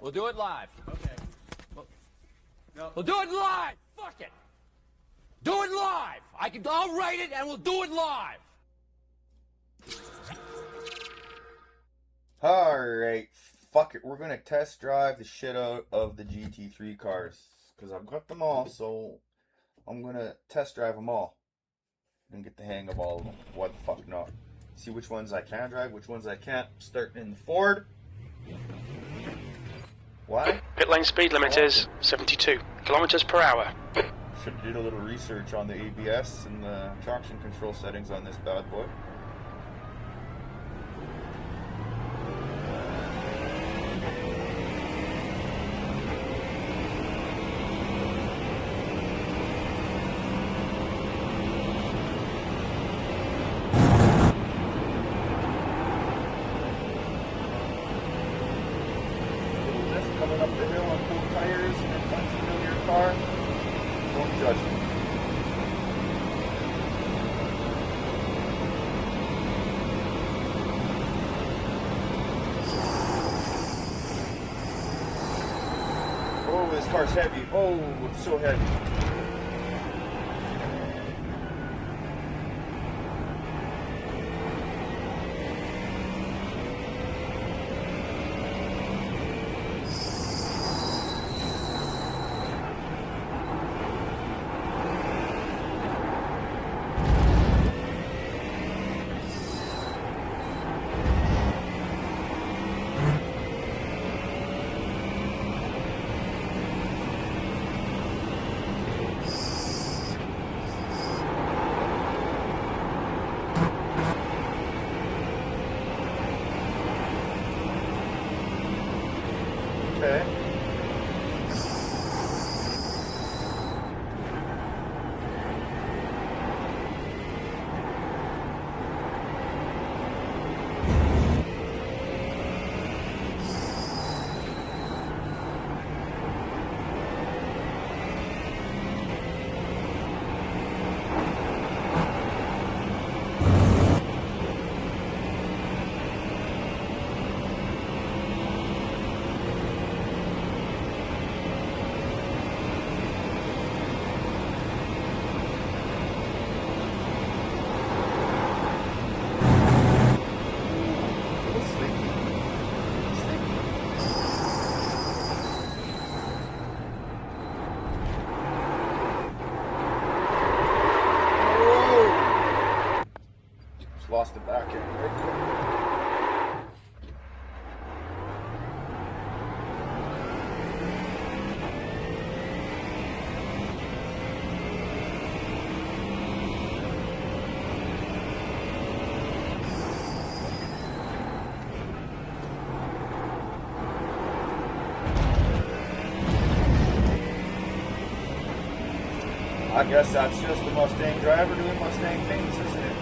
We'll do it live. Okay. No. We'll do it live. Fuck it. Do it live. I'll write it and we'll do it live. Alright, fuck it. We're gonna test drive the shit out of the GT3 cars. Because I've got them all, so I'm gonna test drive them all. And get the hang of all of them. Why the fuck not? See which ones I can drive, which ones I can't. Starting in the Ford. Why? Pit lane speed limit is 72 kilometers per hour. Should have did a little research on the ABS and the traction control settings on this bad boy. Coming up the hill on cool tires and a unfamiliar car. Don't judge me. Oh, this car's heavy. Oh, it's so heavy. Okay. Lost it back in right quick. I guess that's just the Mustang driver doing Mustang things, isn't it?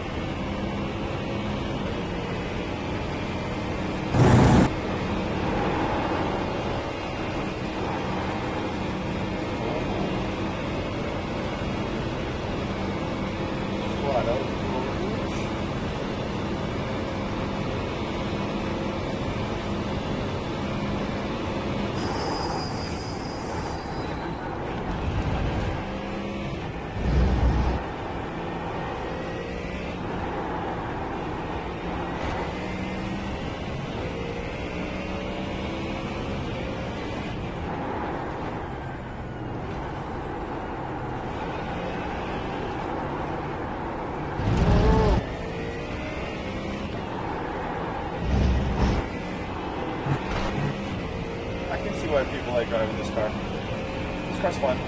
Why people like driving this car. This car's fun.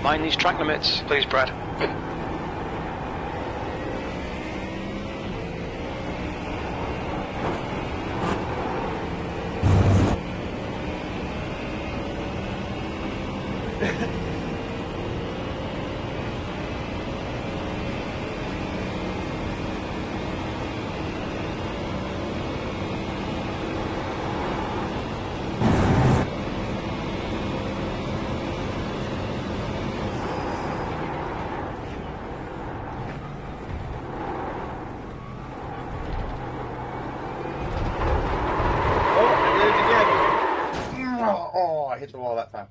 Mind these track limits, please, Brad. hit the wall that time.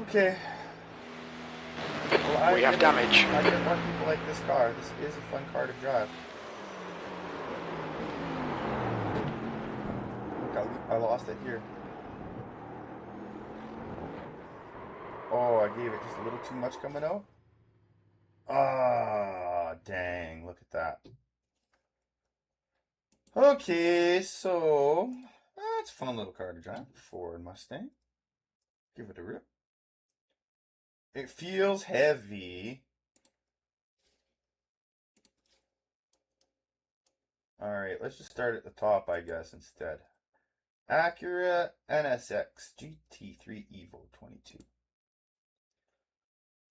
Okay. Well, We have damage. I get why people like this car. This is a fun car to drive. Look, I lost it here. Oh, I gave it just a little too much coming out. Ah, dang. Look at that. Okay, so that's a fun little car to drive. Ford Mustang. Give it a rip. It feels heavy. Alright, let's just start at the top, I guess, instead. Acura NSX GT3 Evo 22.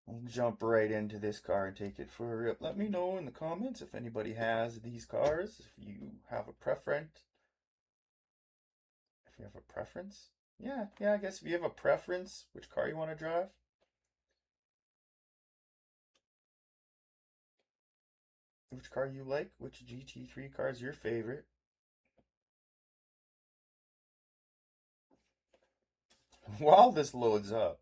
We'll jump right into this car and take it for a rip. Let me know in the comments if anybody has these cars, if you have a preference. If you have a preference? Yeah, I guess if you have a preference, which car you want to drive. Which car you like, which GT3 car is your favorite. While this loads up.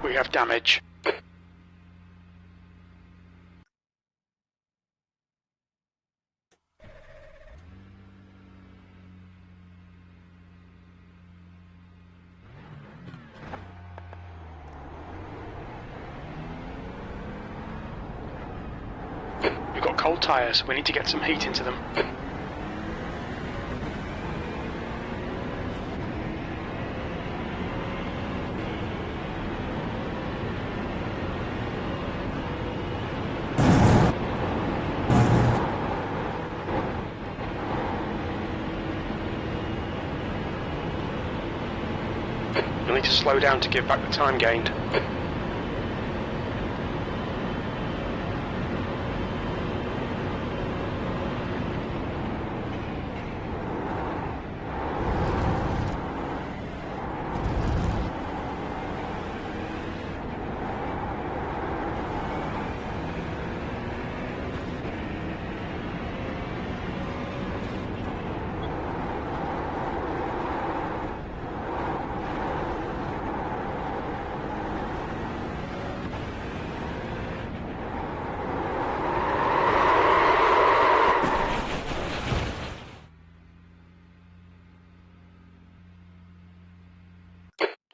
We have damage. We've got cold tyres. We need to get some heat into them. You'll need to slow down to give back the time gained.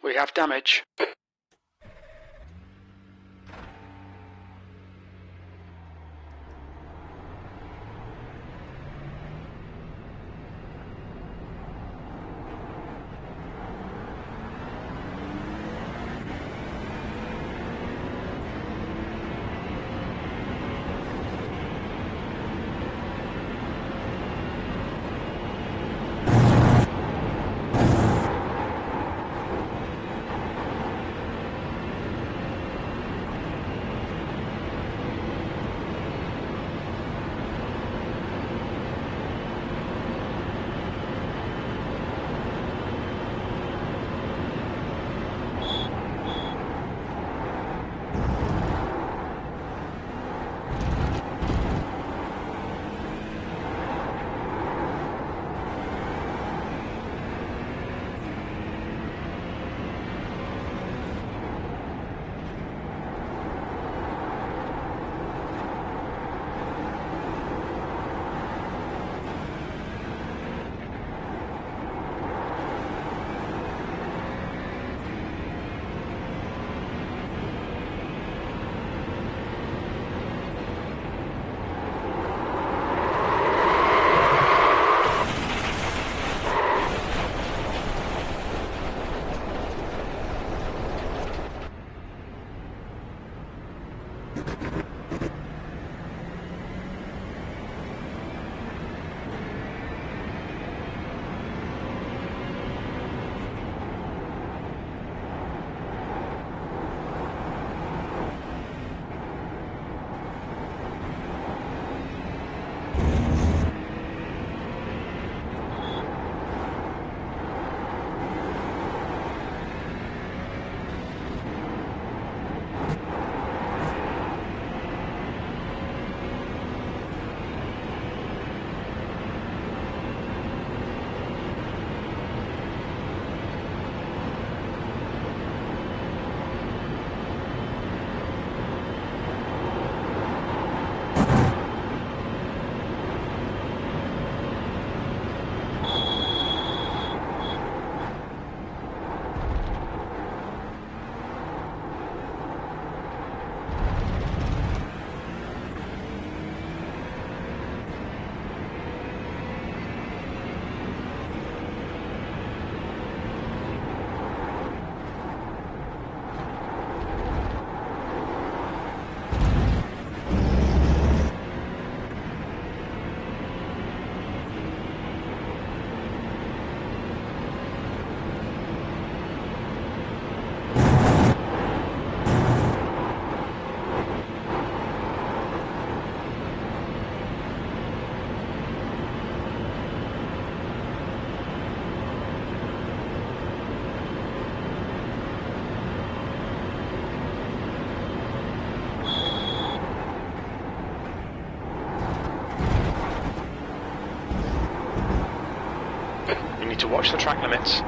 We have damage. To watch the track limits.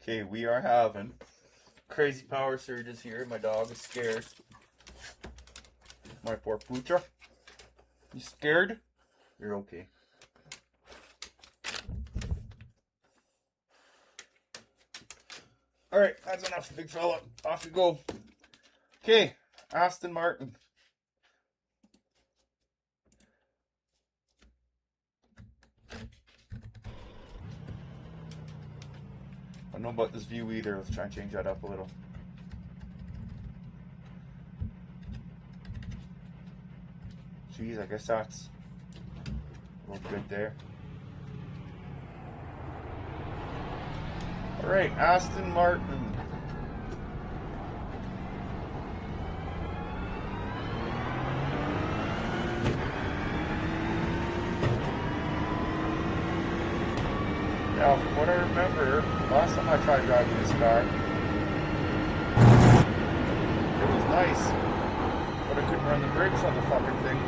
Okay, we are having crazy power surges here. My dog is scared. My poor poocher. You scared? You're okay. Alright, that's enough, big fella. Off you go. Okay, Aston Martin. I don't know about this view either. Let's try and change that up a little. Jeez, I guess that's a little good there. Alright, Aston Martin. Now, from what I remember, last time I tried driving this car, it was nice, but I couldn't run the brakes on the fucking thing.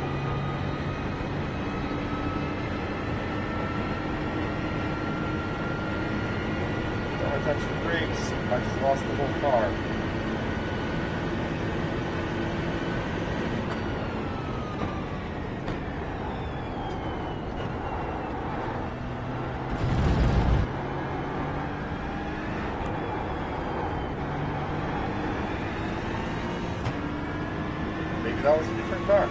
When I touched the brakes, I just lost the whole car. That was a different car.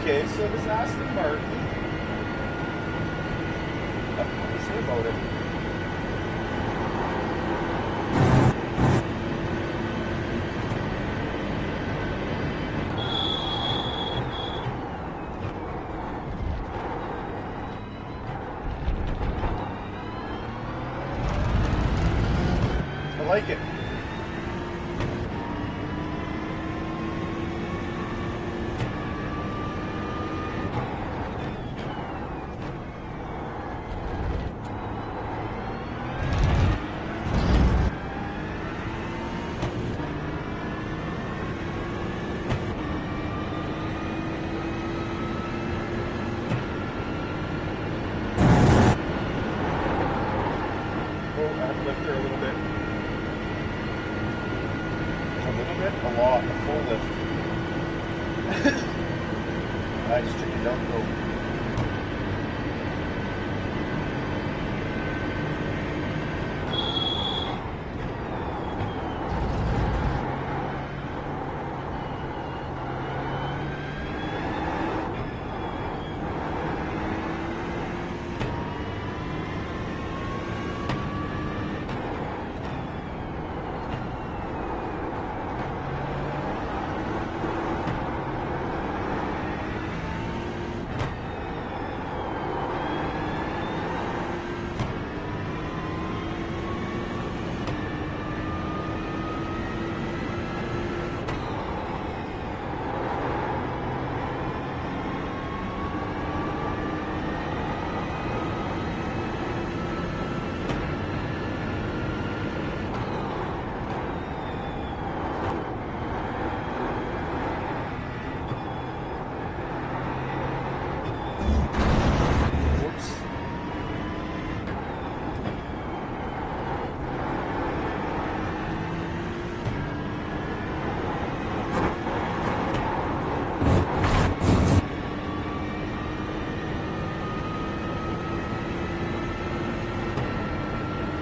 Okay, so this Aston Martin. What do you say about it? I like it. Lifter a little bit. A little bit? A lot. A full lift. I just took a dump though.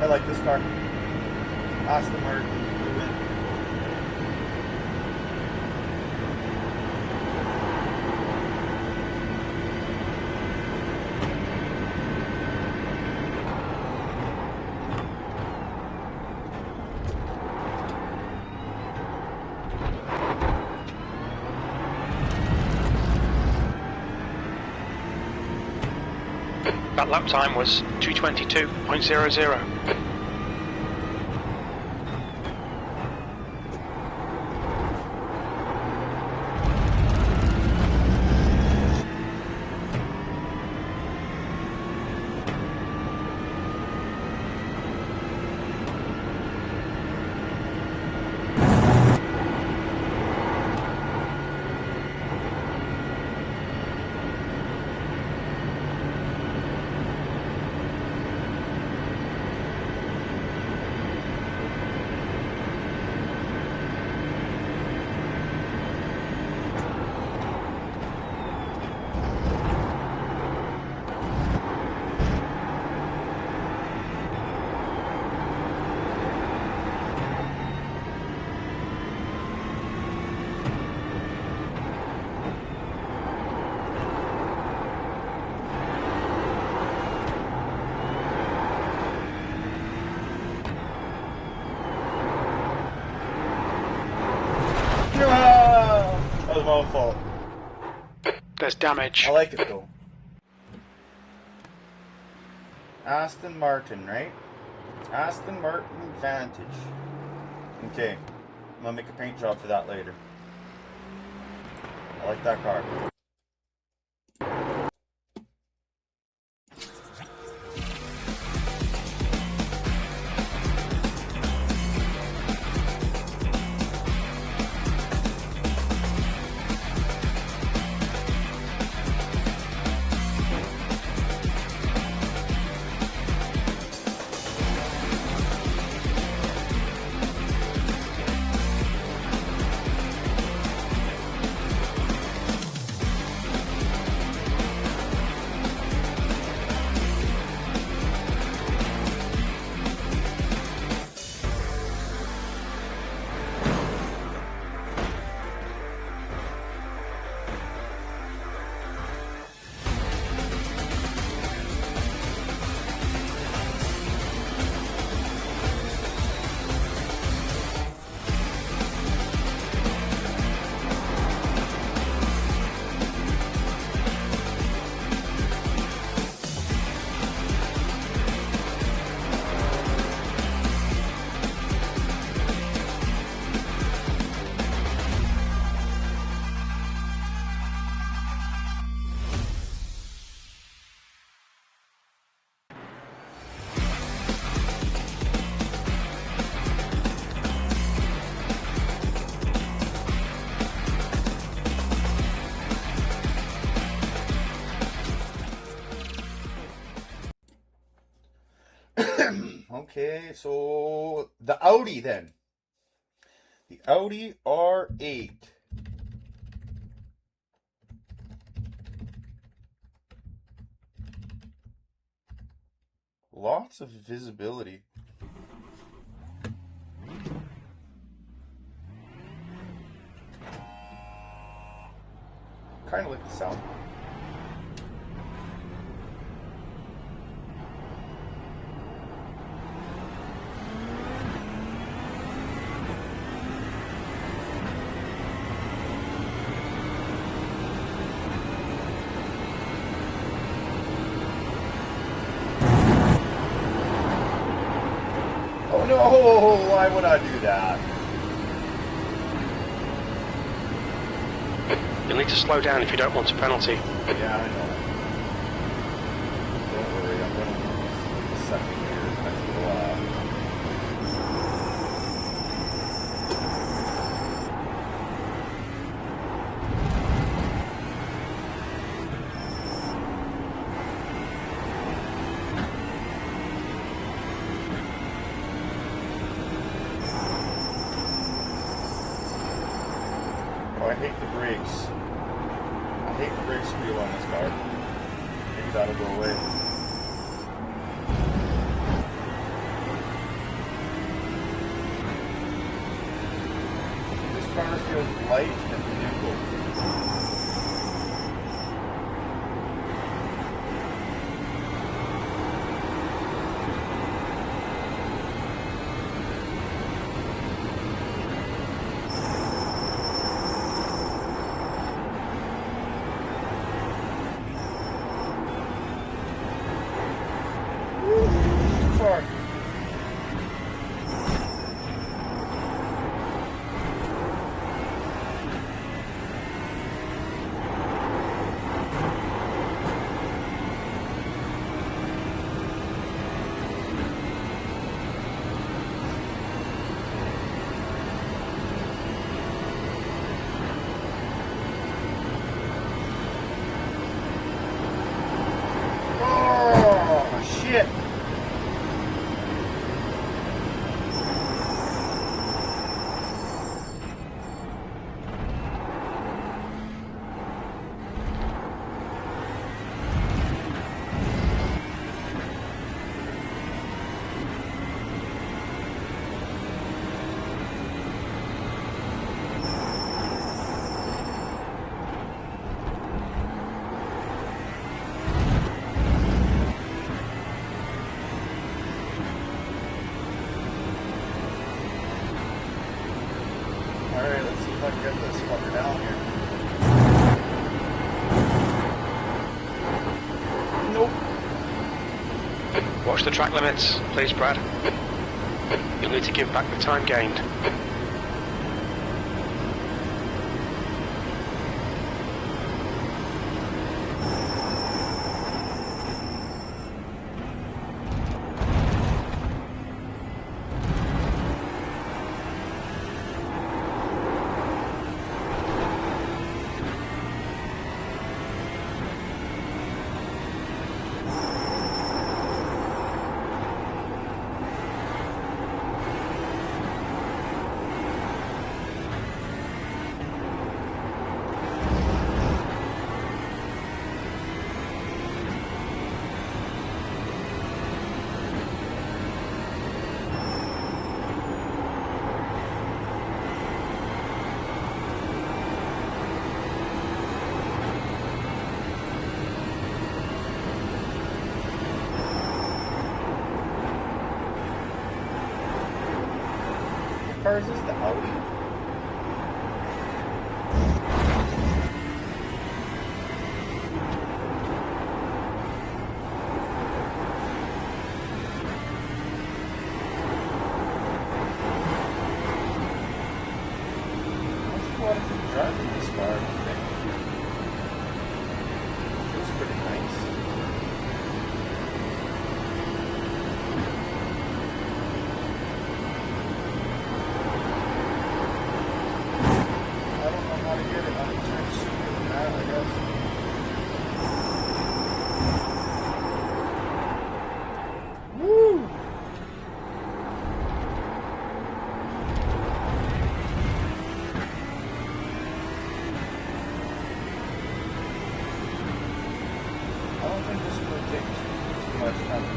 I like this car. Aston Martin. That lap time was 2:22.00. That was my fault. There's damage. I like it though. Aston Martin, right? Aston Martin Vantage. Okay. I'm gonna make a paint job for that later. I like that car. Okay, so the Audi then. The Audi R8. Lots of visibility. Kind of like the sound. Oh no, why would I do that? You'll need to slow down if you don't want a penalty. Yeah, I know. Don't worry, I'm gonna lose a second here next little while. Oh, I hate the brakes. I hate the brake squeal on this car. Maybe that'll go away. This car feels light and nimble. Too far. Oh, shit. Alright, let's see if I can get this fucker down here. Nope. Watch the track limits, please, Brad. You'll need to give back the time gained. What car is this? The Audi? What's the one driving this car? Feels pretty nice.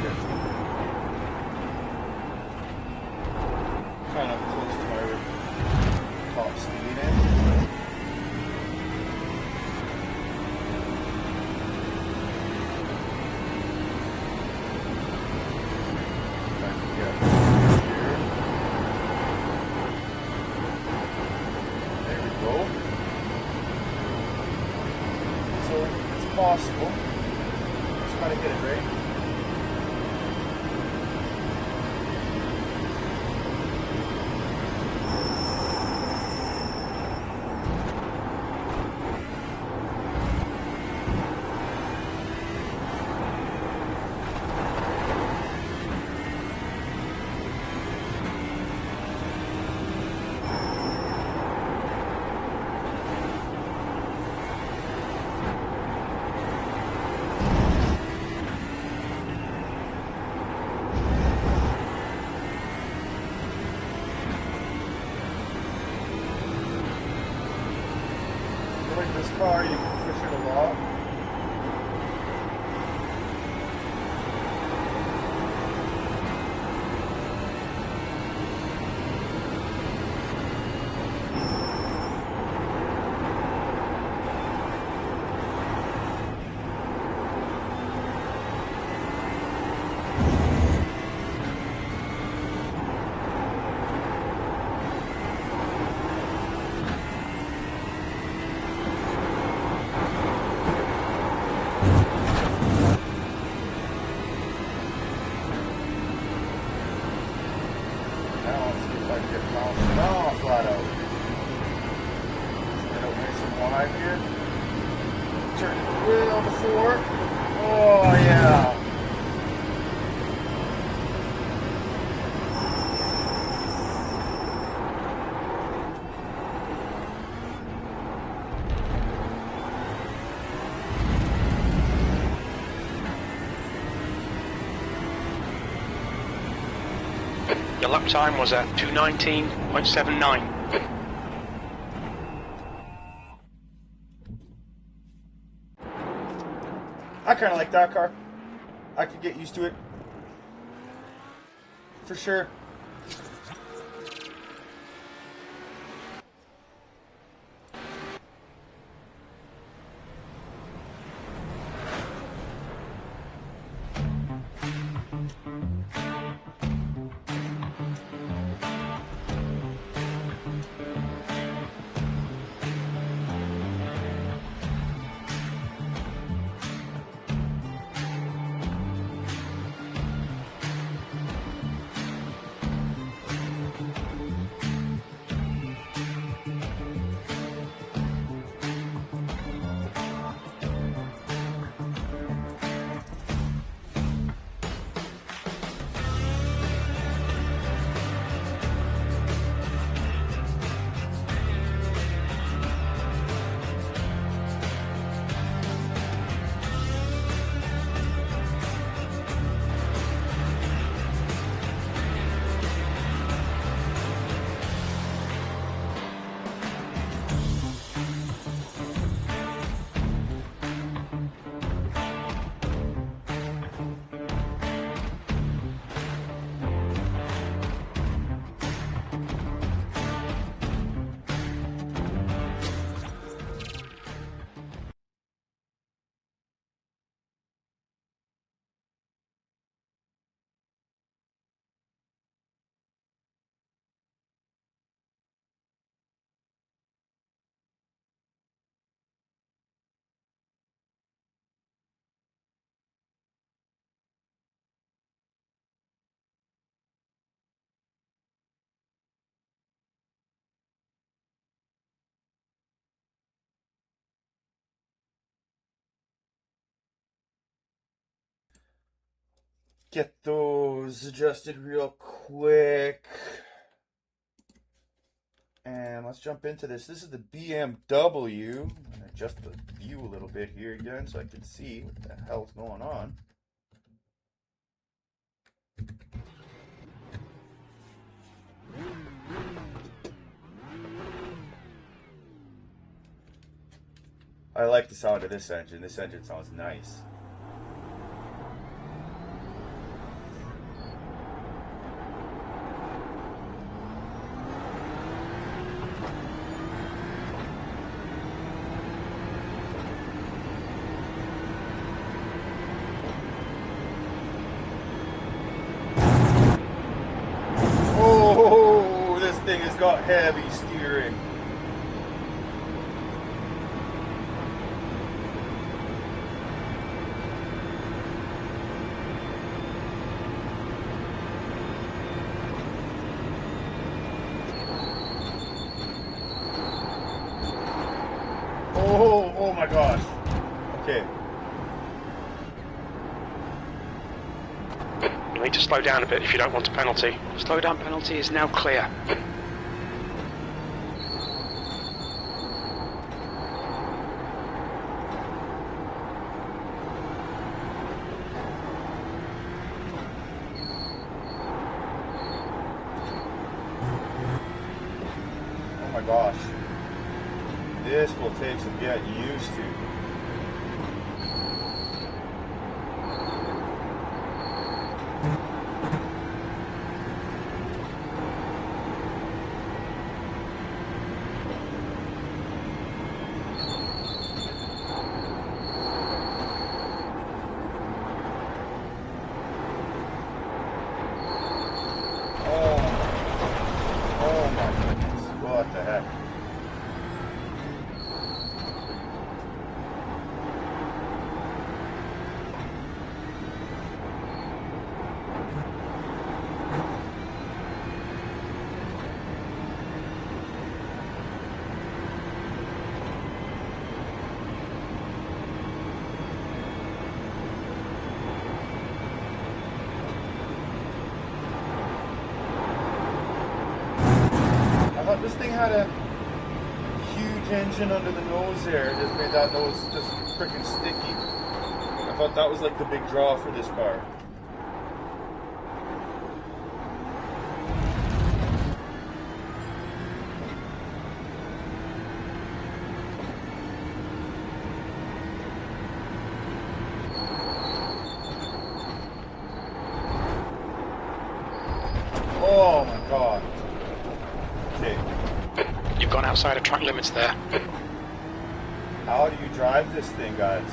get kind of close to my top speed in. Possible. Just gotta get it right. This car, you can push it a lot. Flat out. Get up nice and wide here. Turn the wheel to 4. Oh yeah. Your lap time was at 2:19.79. I kind of like that car. I could get used to it. For sure. Get those adjusted real quick. And let's jump into this. This is the BMW. I'm going to adjust the view a little bit here again so I can see what the hell's going on. I like the sound of this engine. This engine sounds nice. got heavy steering. Oh my gosh. Okay. You need to slow down a bit if you don't want a penalty. Slow down penalty is now clear. Oh my gosh. This will take some getting used to. Oh my goodness. What the heck? This thing had a huge engine under the nose there. It just made that nose just freaking sticky. I thought that was like the big draw for this car. Oh my god. Okay. You've gone outside of track limits there. How do you drive this thing, guys?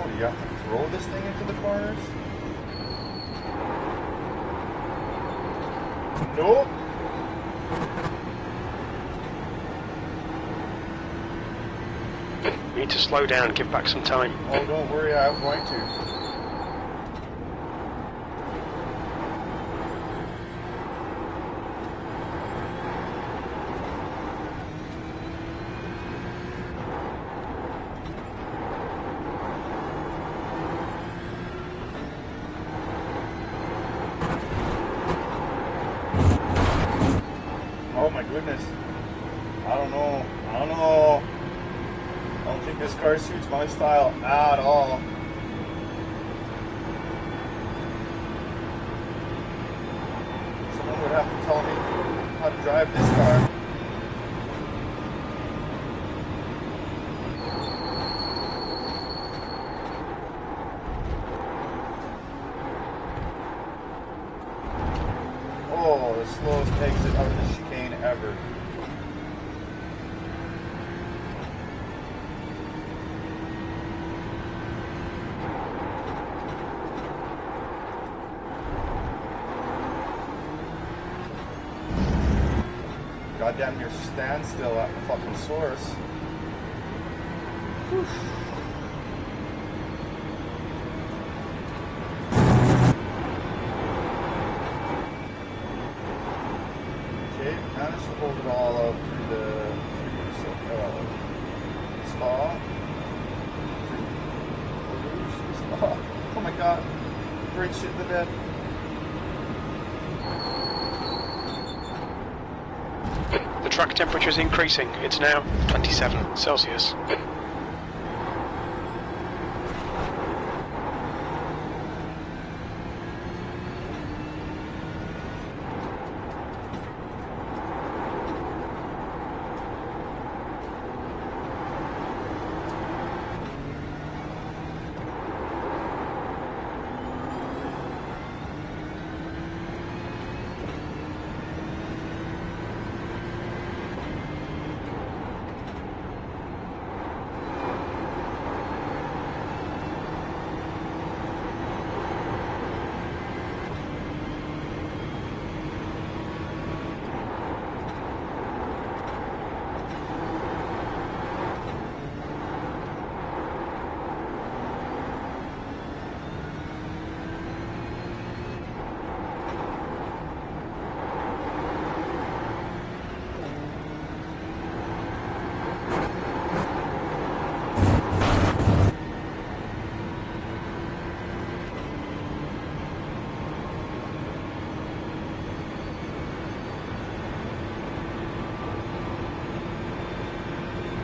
Do you have to throw this thing into the corners? Nope. You need to slow down, give back some time. Oh, don't worry, I'm going to. Oh my goodness. I don't know. I don't think this car suits my style at all. Someone would have to tell me how to drive this car. Oh, the slowest exit out of the chicane ever. Goddamn near standstill at the fucking source. Whew. Okay, managed to hold it all up through the Spa. Spa. Oh my god. Great shit to bed. The track temperature is increasing. It's now 27 Celsius.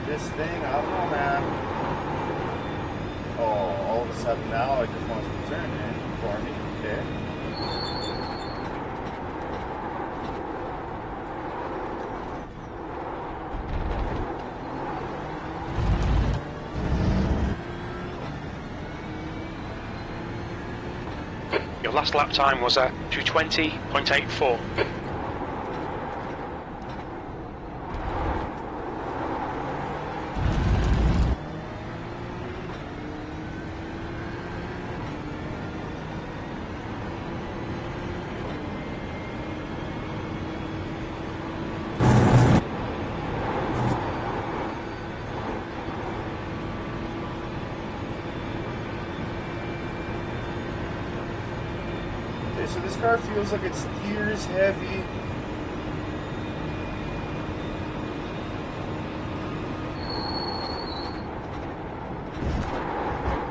This thing, I don't know, man. Oh, all of a sudden now it just wants to turn in for me. Okay. Your last lap time was at 2:20.84. Okay, so this car feels like it steers heavy.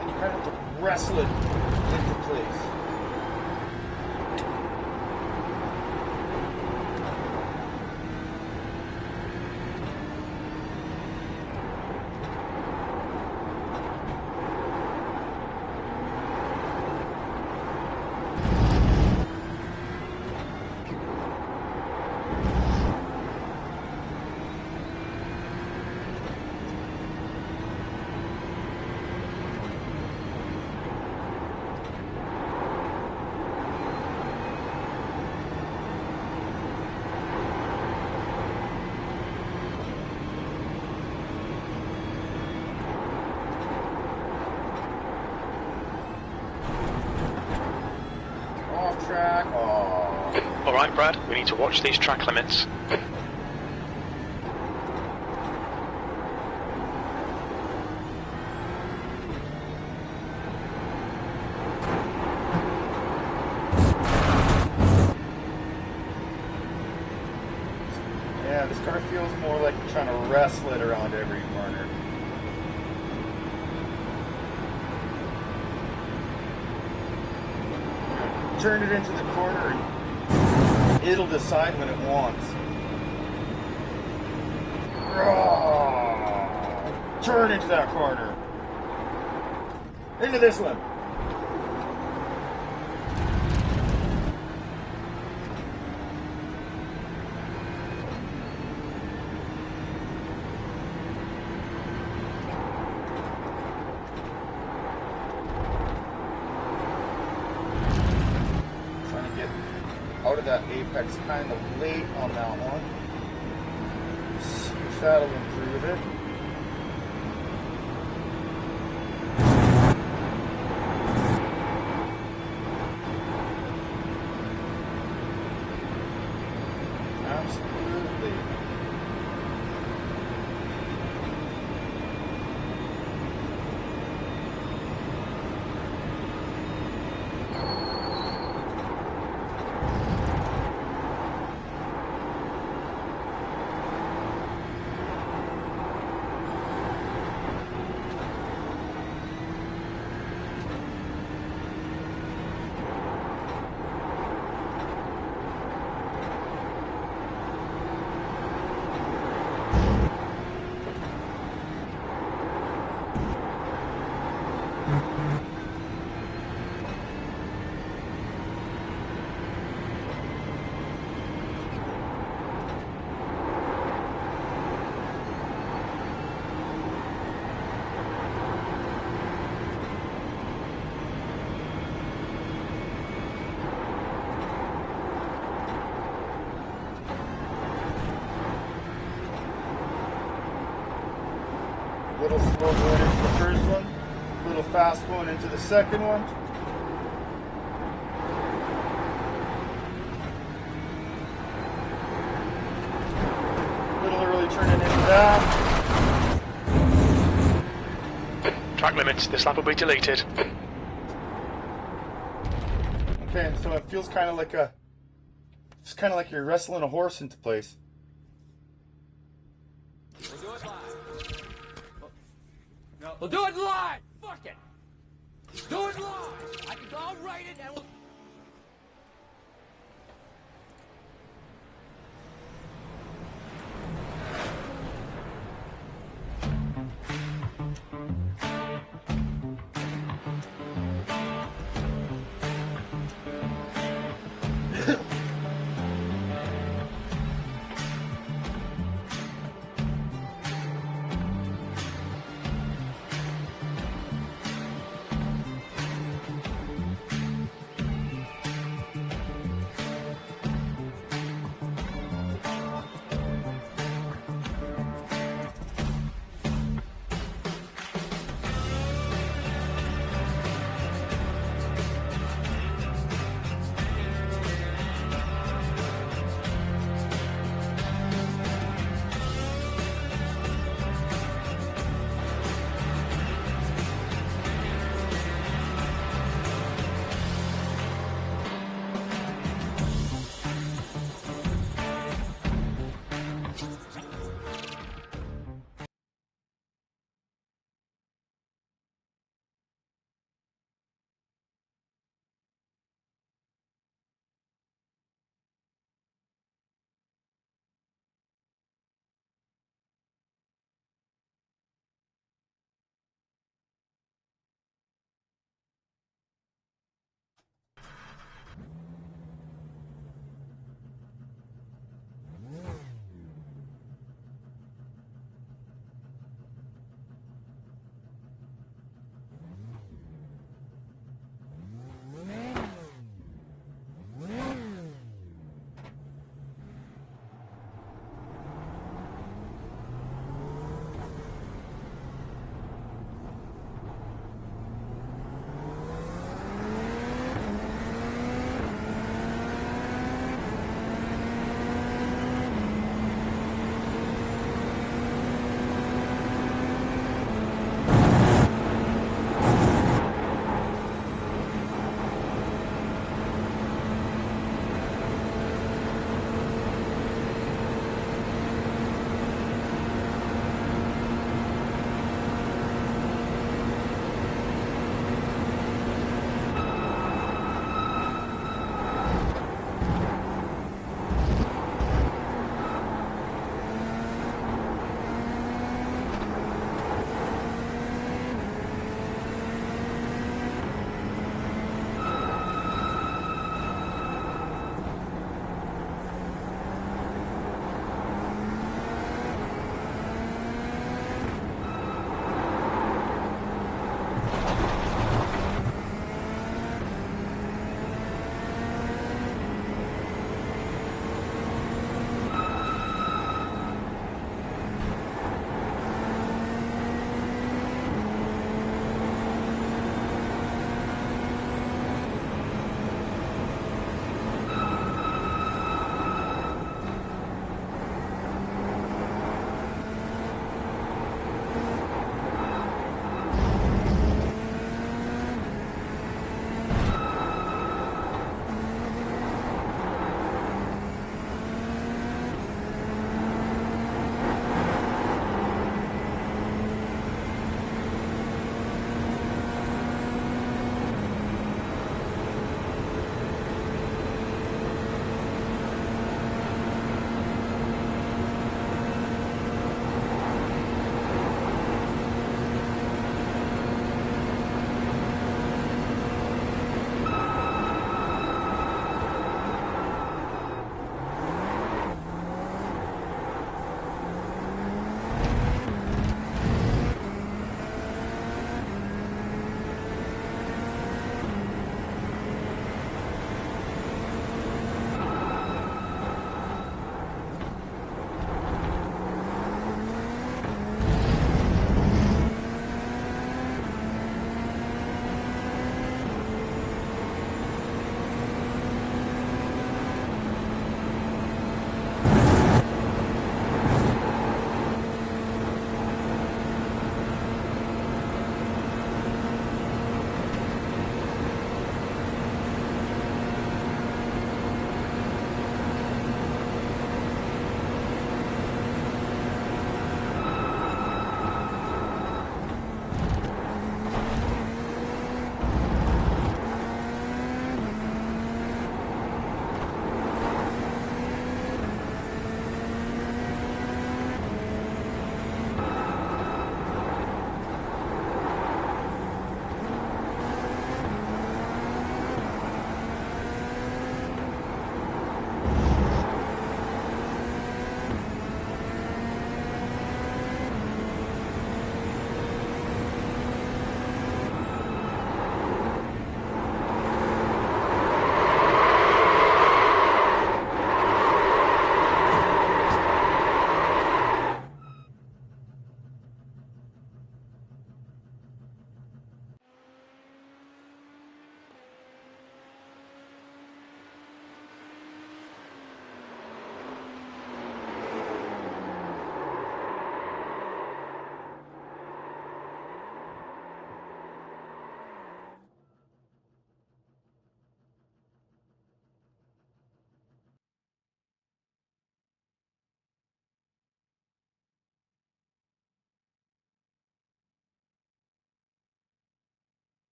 And you kind of have to wrestle it into place. Track. Oh. Alright, Brad, we need to watch these track limits. Yeah, this car feels more like you're trying to wrestle it around every corner. Turn it into the corner and it'll decide when it wants. Turn into that corner. Into this one. Out of that apex kind of late on that one. See if that'll improve it. Absolutely. little slow going into the first one, a little fast going into the second one. A little early turning into that. Track limits. This lap will be deleted. Okay, so it feels kind of like it's kind of like you're wrestling a horse into place. We'll do it live. We'll do it live. Fuck it. Do it live. I'll write it and we'll...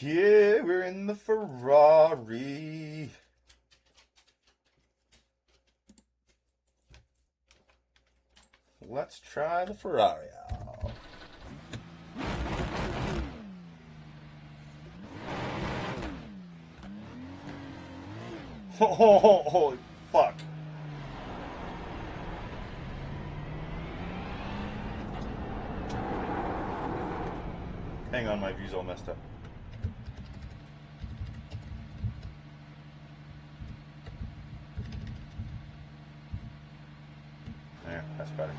Yeah, we're in the Ferrari. Let's try the Ferrari out. Oh, holy fuck. Hang on, my view's all messed up. There, that's better.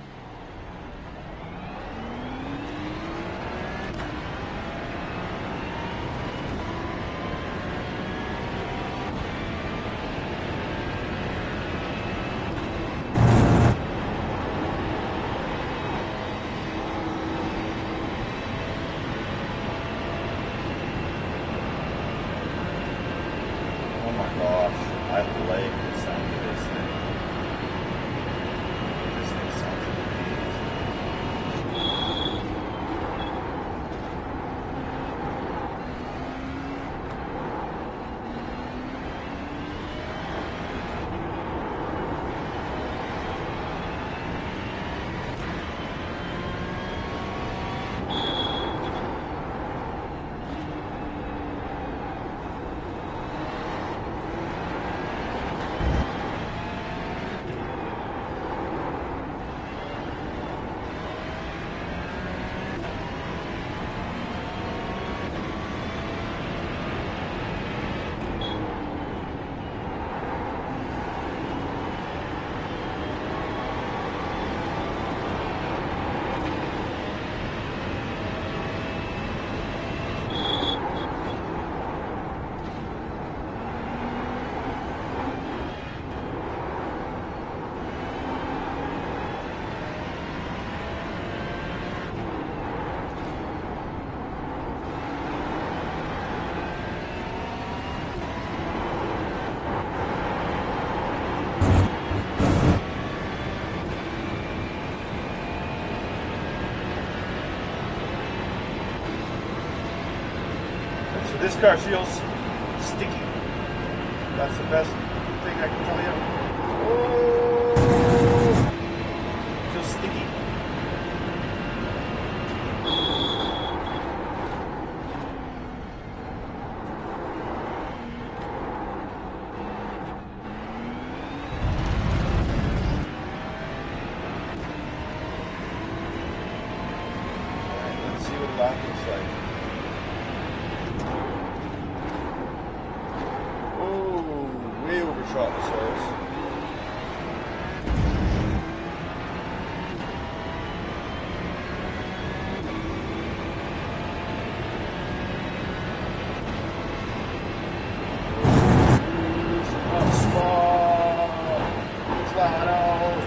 Oh my gosh, I like the sound of this thing. This thing sounds So this car feels sticky. That's the best thing I can tell you. Oh, it feels sticky. Alright, let's see what the lock looks like. Way overshot the soils. Up spot. Flat out.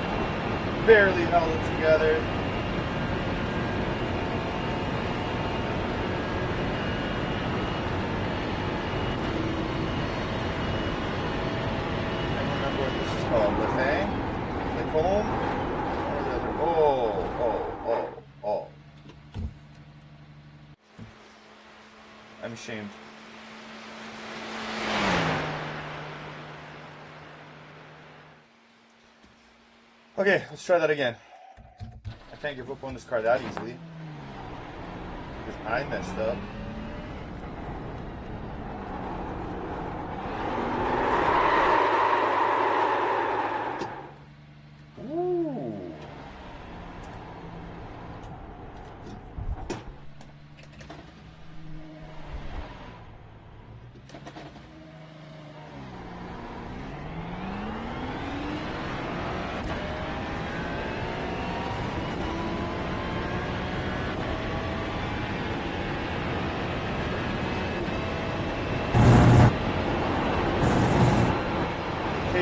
Barely held it together. Oh. I'm ashamed. Okay, let's try that again. I can't give up on this car that easily. Because I messed up.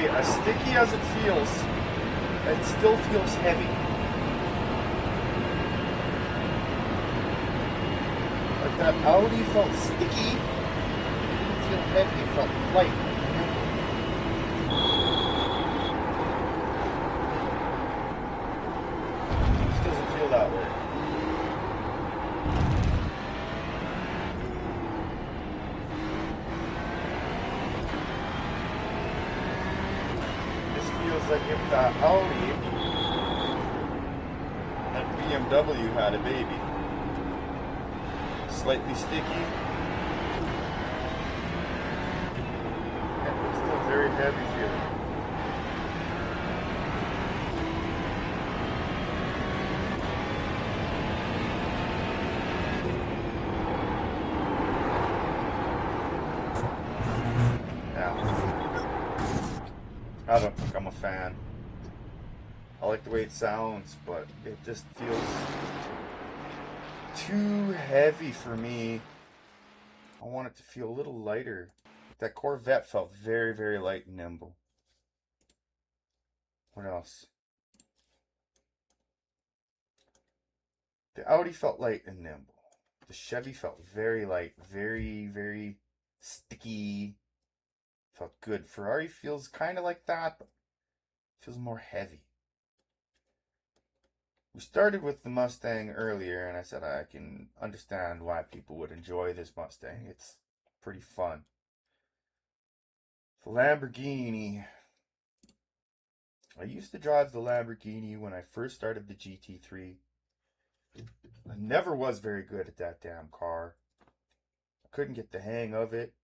As sticky as it feels, it still feels heavy. Like that Audi felt sticky, it didn't feel heavy, it felt light. It just doesn't feel that way. feels like if that Audi and BMW had a baby. Slightly sticky. And it's still very heavy feeling. I don't think I'm a fan. I like the way it sounds, but it just feels too heavy for me. I want it to feel a little lighter. That Corvette felt very, very light and nimble. What else? The Audi felt light and nimble. The Chevy felt very light, very, very sticky. Felt good. Ferrari feels kind of like that, but feels more heavy. We started with the Mustang earlier, and I said I can understand why people would enjoy this Mustang. It's pretty fun. The Lamborghini. I used to drive the Lamborghini when I first started the GT3. I never was very good at that damn car. I couldn't get the hang of it.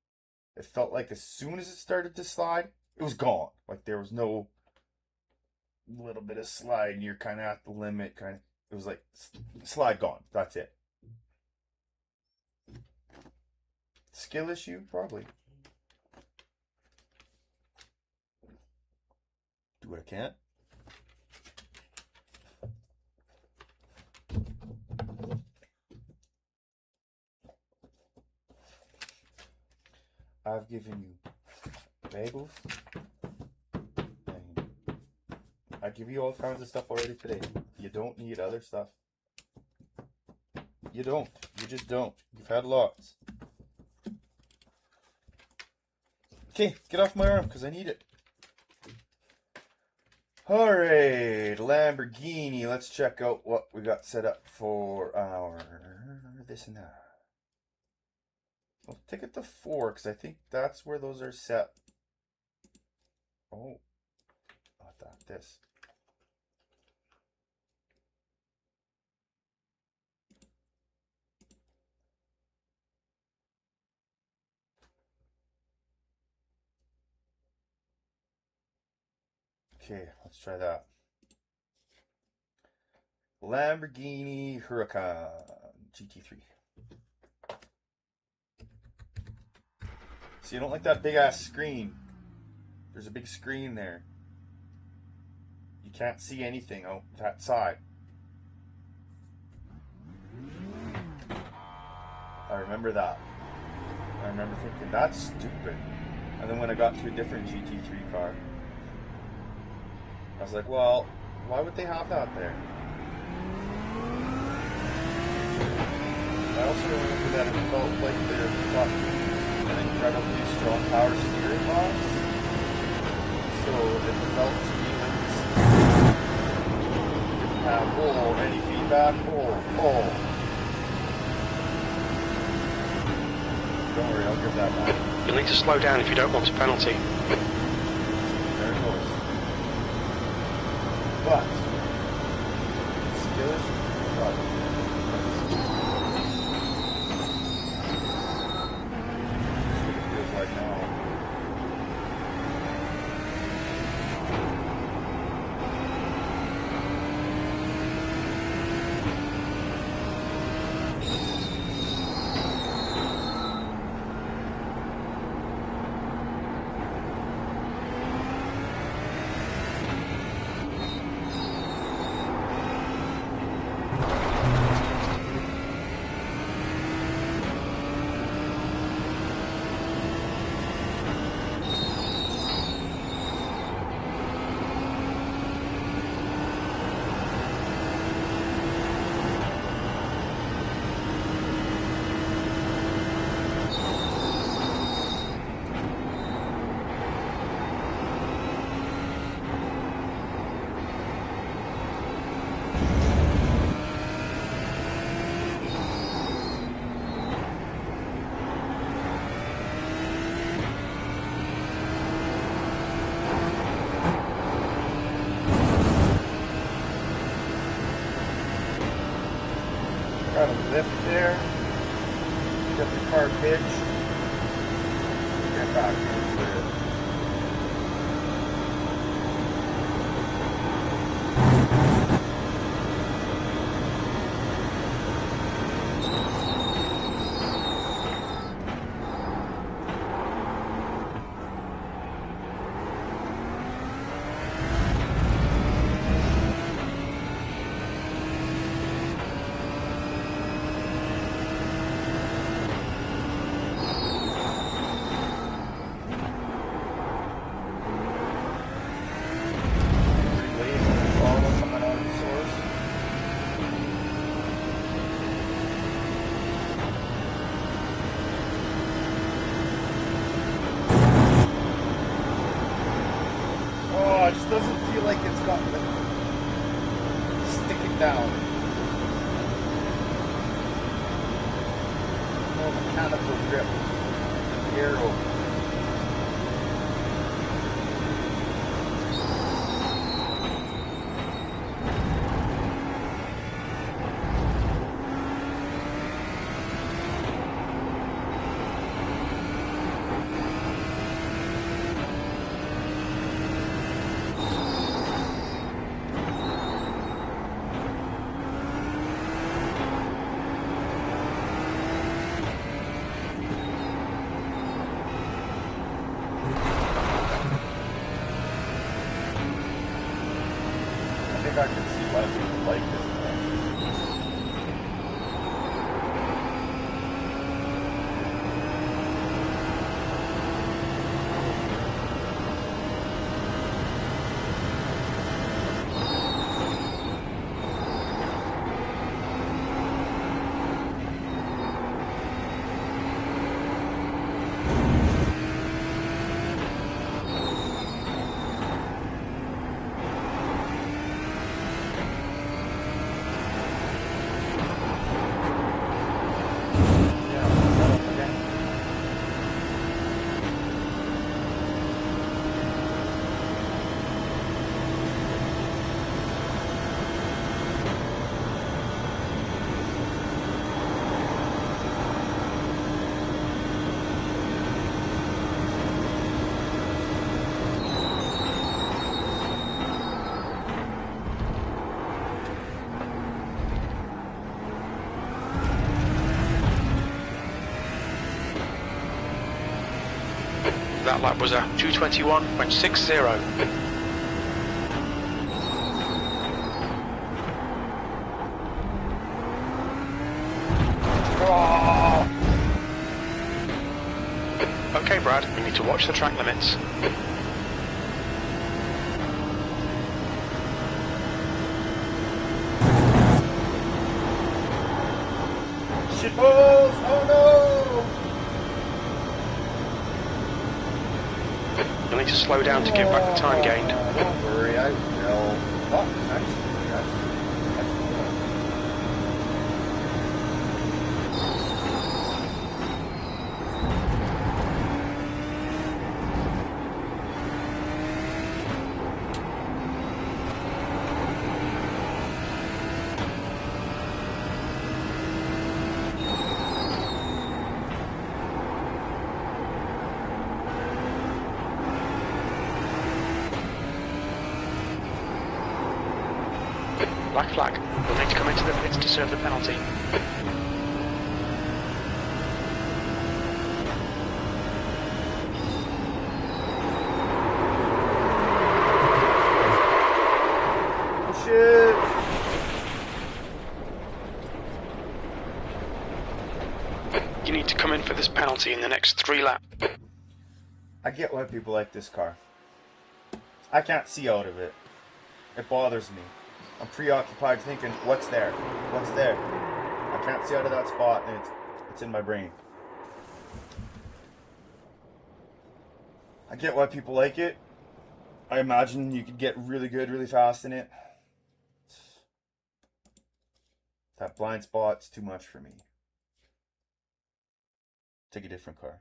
It felt like as soon as it started to slide, it was gone. Like there was no little bit of slide and you're kind of at the limit. It was like slide gone. That's it. Skill issue? Probably. Do what I can. I've given you bagels. And I give you all kinds of stuff already today. You don't need other stuff. You don't. You just don't. You've had lots. Okay, get off my arm because I need it. Alright, Lamborghini. Let's check out what we got set up for our this and that. We'll take it to 4 because I think that's where those are set. Oh, not that. This. Okay, let's try that. Lamborghini Huracan GT3. So you don't like that big ass screen. There's a big screen there. You can't see anything out that side. I remember that. I remember thinking, that's stupid. And then when I got to a different GT3 car, I was like, well, why would they have that there? I also remember that it felt like they got an incredibly strong power steering box. So it felt to me like this didn't have any feedback. Don't worry, I'll give that back. You'll need to slow down if you don't want a penalty. There it goes. But skill issue, probably. See what it feels like now. try to lift there. Get the car pitched. Get back into it. It just doesn't feel like it's got the stick it down. More mechanical grip. Aero. I can see why people like this car. That lap was a 2:21.60. Oh! Okay, Brad, we need to watch the track limits. Shitballs! Oh no! You'll need to slow down to give back the time gained. Don't worry, I will. Oh, actually, that's Black flag. You'll need to come into the pits to serve the penalty. oh shit! You need to come in for this penalty in the next 3 laps. I get why people like this car. I can't see out of it. It bothers me. I'm preoccupied thinking, what's there? What's there? I can't see out of that spot, and it's in my brain. I get why people like it. I imagine you could get really good really fast in it. That blind spot's too much for me. Take a different car.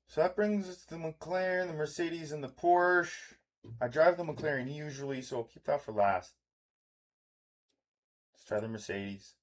So that brings us to the McLaren, the Mercedes, and the Porsche. I drive the McLaren usually, so I'll keep that for last. Let's try the Mercedes.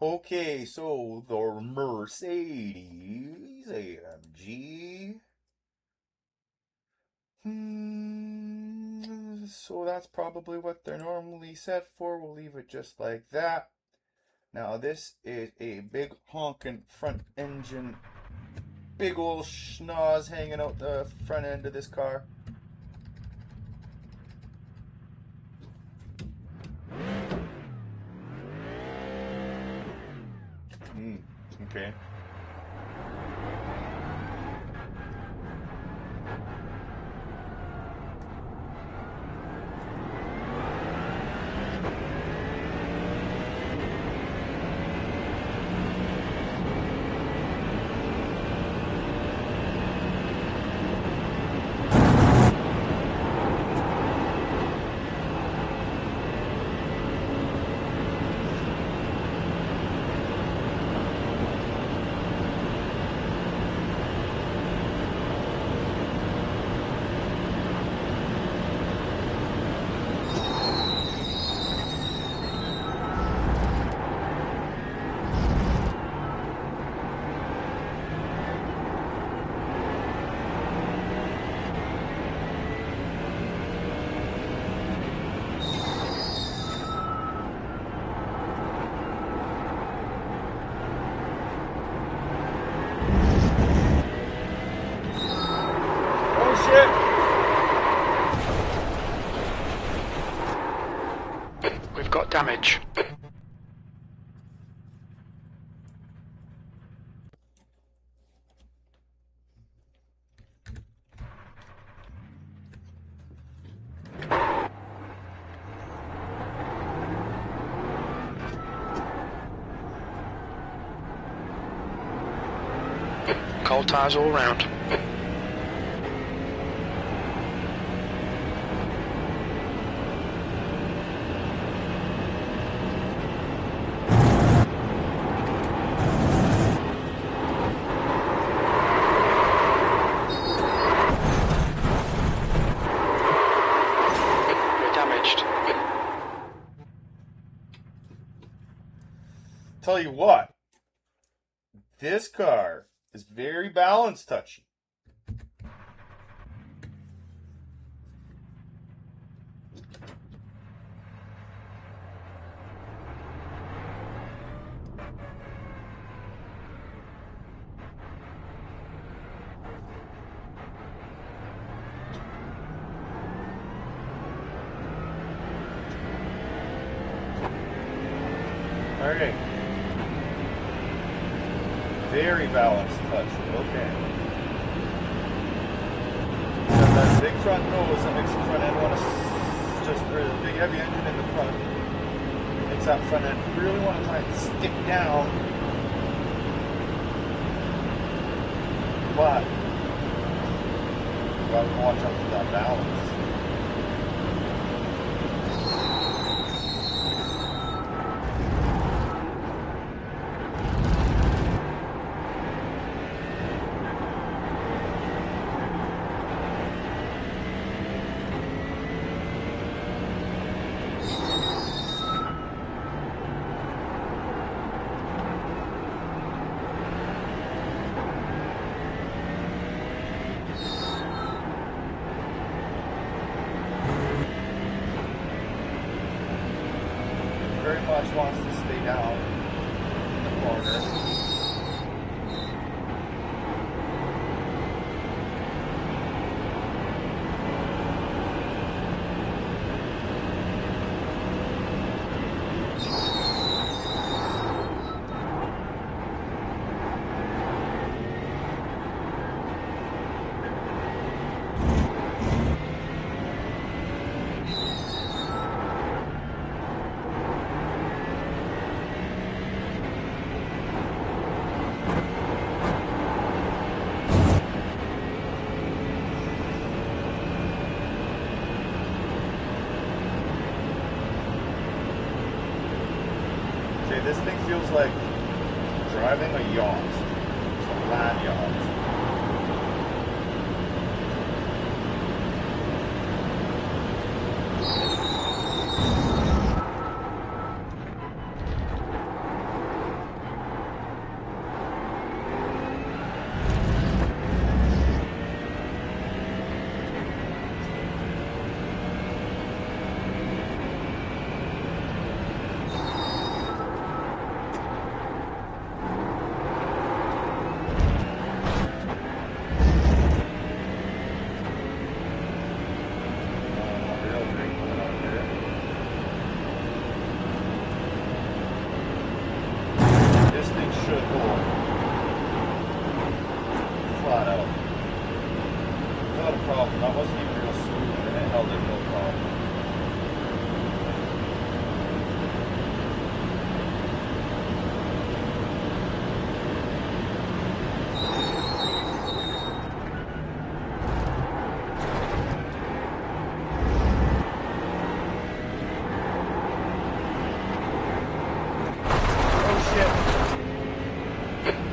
Okay, so the Mercedes AMG. So that's probably what they're normally set for. We'll leave it just like that. Now this is a big honking front engine. Big old schnoz hanging out the front end of this car. Okay. We've got damage. Cold tires all round. Tell you what, this car is very balance touchy. Okay. Very balanced touch. Okay. Got that big front nose that makes the front end want to just, or the big heavy engine in the front makes that front end really want to try and stick down. But you gotta watch out for that balance. much wants to stay down in the corner. This thing feels like driving a yacht, a land yacht.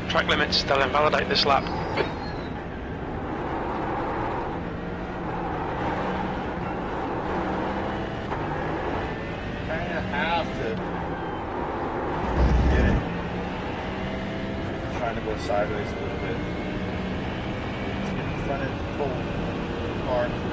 Track limits, they'll invalidate this lap. Kinda have to get it. I'm trying to go sideways a little bit. Let's get in front of the pull car through.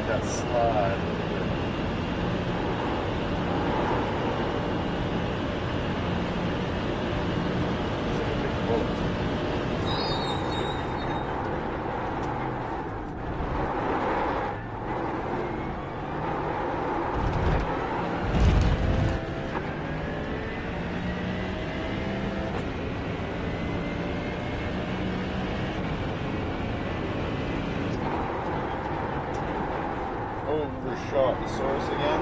That slide. It's like a big bullet. Overshot the source again.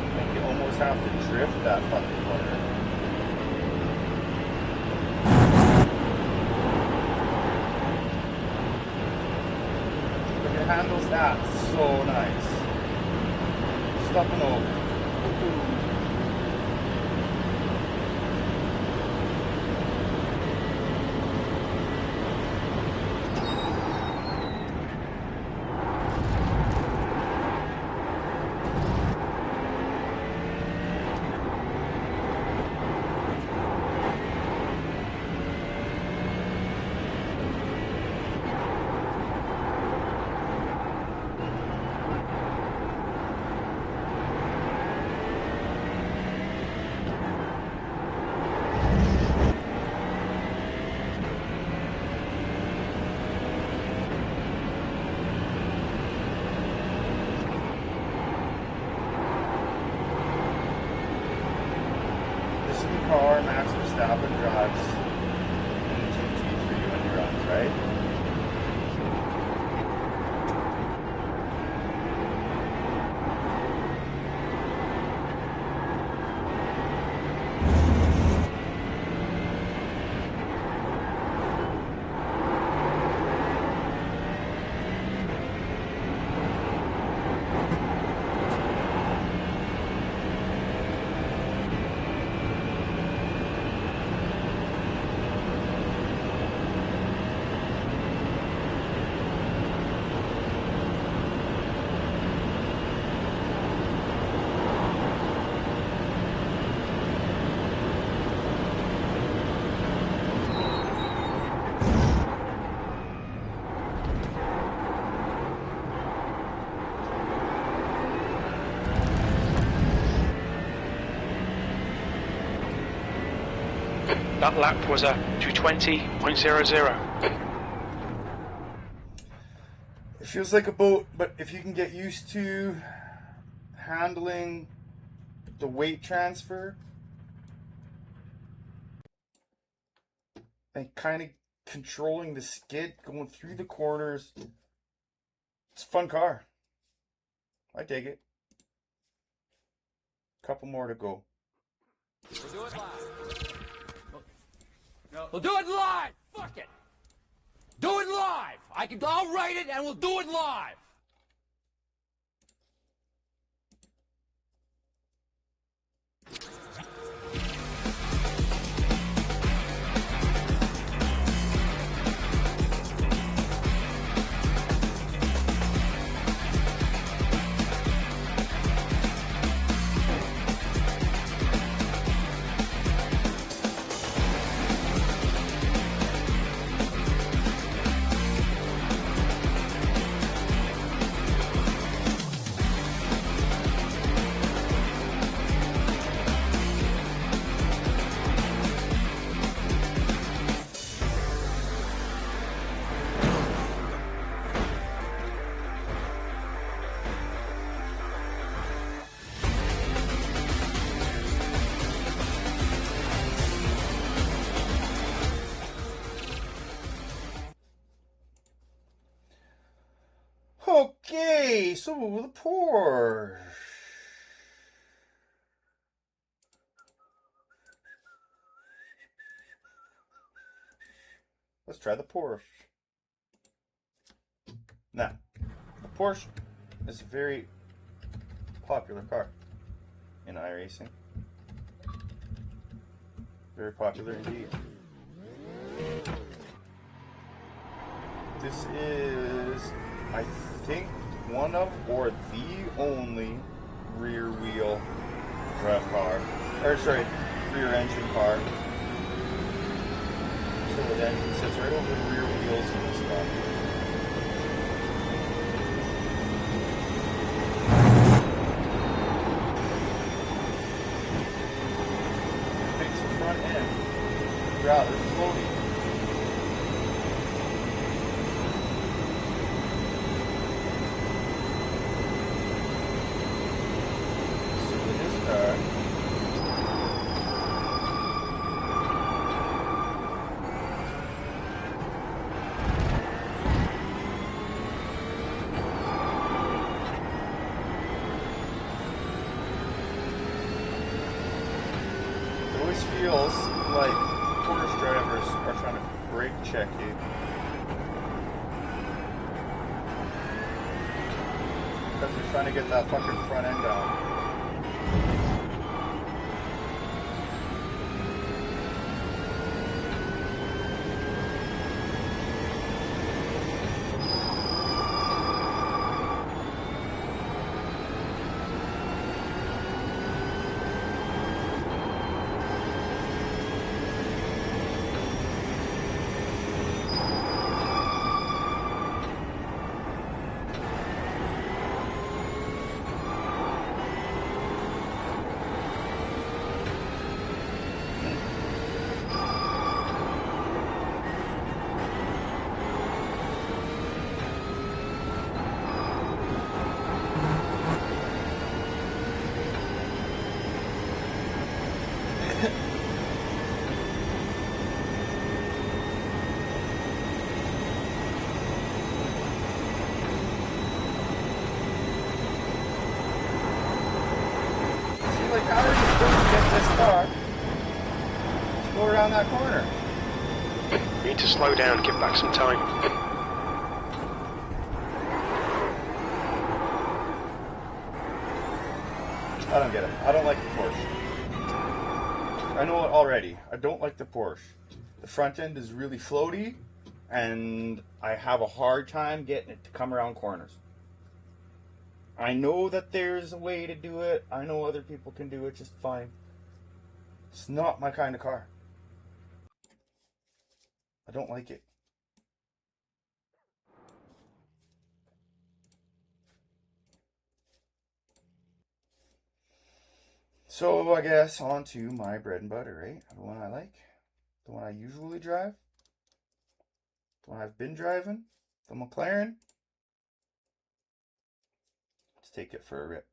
I think you almost have to drift that fucking corner. But it handles that so nice. Stop and over. Car Max Verstappen drives in the GT3 when he runs, right? That lap was a 220.00. It feels like a boat, but if you can get used to handling the weight transfer and kind of controlling the skid going through the corners, it's a fun car. I dig it. Couple more to go. We'll do it live. No. We'll do it live. Fuck it. Do it live. I'll write it and we'll do it live. Okay, so the Porsche. Let's try the Porsche. Now, the Porsche is a very popular car in iRacing. Very popular indeed. This is, I think, one of or the only rear wheel drive car, or sorry, rear engine car. So the engine sits right over the rear wheels in this car. Makes the front end rather floaty. Feels like Porsche drivers are trying to brake check you. Because they're trying to get that fucking front end down. Go around that corner. We need to slow down, give back some time. I don't get it. I don't like the Porsche. I know it already. I don't like the Porsche. The front end is really floaty, and I have a hard time getting it to come around corners. I know that there's a way to do it. I know other people can do it just fine. It's not my kind of car. I don't like it. So I guess on to my bread and butter, right? The one I like. The one I usually drive. The one I've been driving. The McLaren. Let's take it for a rip.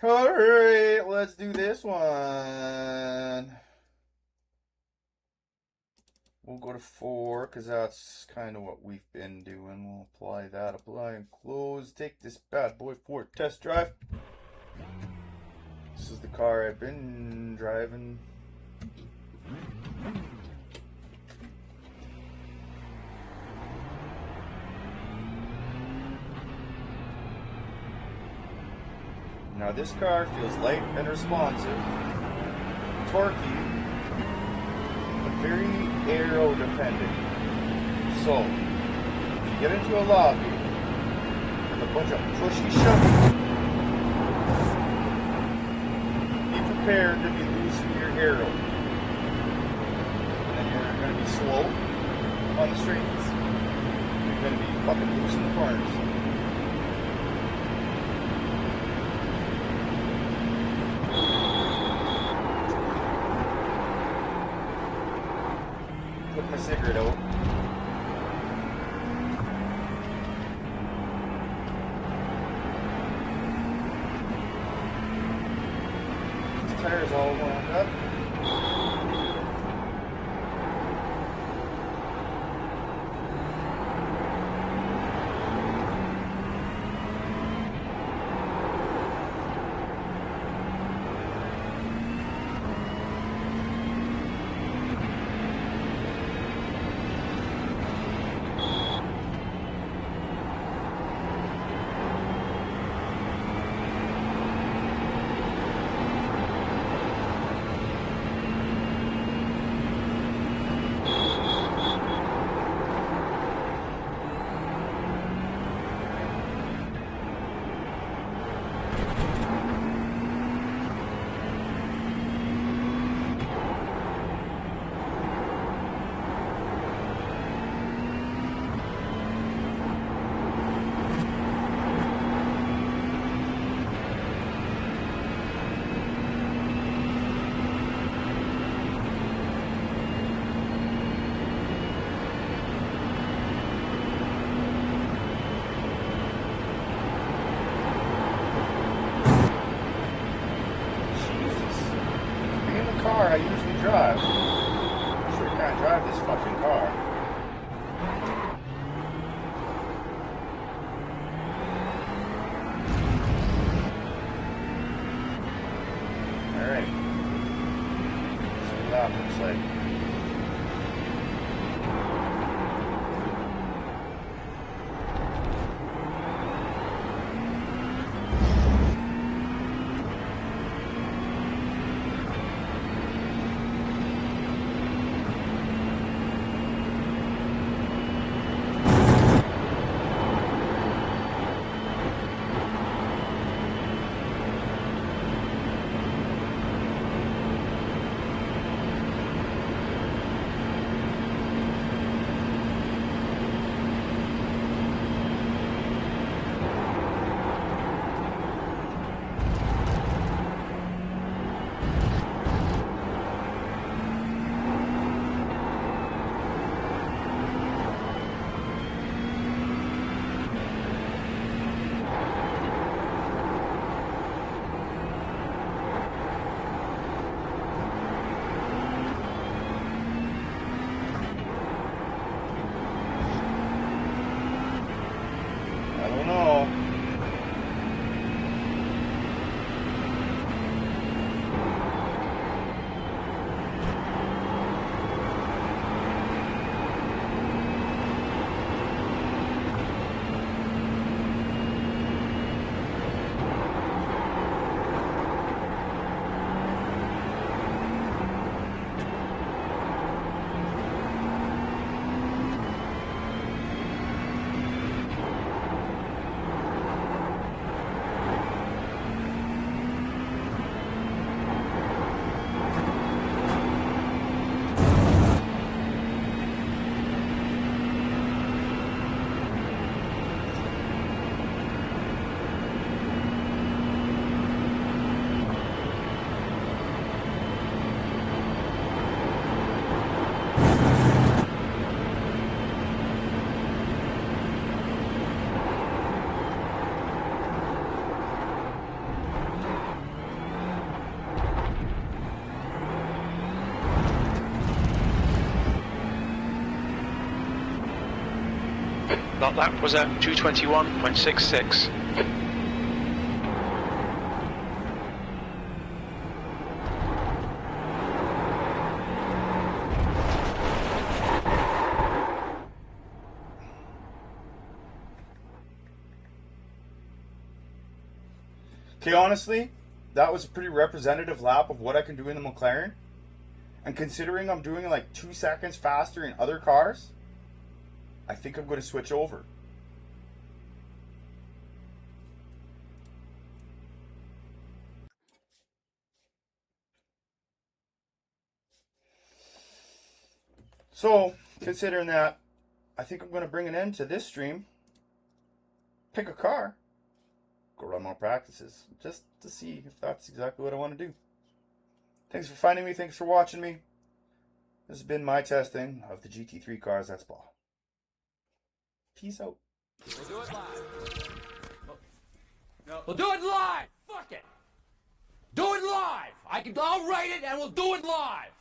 Alright, let's do this one. We'll go to 4 because that's kind of what we've been doing. We'll apply that, apply and close. Take this bad boy for a test drive. This is the car I've been driving. Now this car feels light and responsive, torquey, but very aero dependent. So, if you get into a lobby with a bunch of pushy shoving, be prepared to be losing your aero. And you're going to be slow on the straights. You're going to be fucking loose in the corners. Put my cigarette out. This tire's all wound up. I usually drive. I sure can't drive this fucking car. Alright. So that looks like. Start lap was at 2:21.66. Okay, honestly, that was a pretty representative lap of what I can do in the McLaren. And considering I'm doing like 2 seconds faster in other cars, I think I'm going to switch over. So, considering that, I think I'm going to bring an end to this stream, pick a car, go run more practices, just to see if that's exactly what I want to do. Thanks for finding me, thanks for watching me. This has been my testing of the GT3 cars at Spa. Peace out. We'll do it live. No. We'll do it live. Fuck it. Do it live. I'll write it and we'll do it live.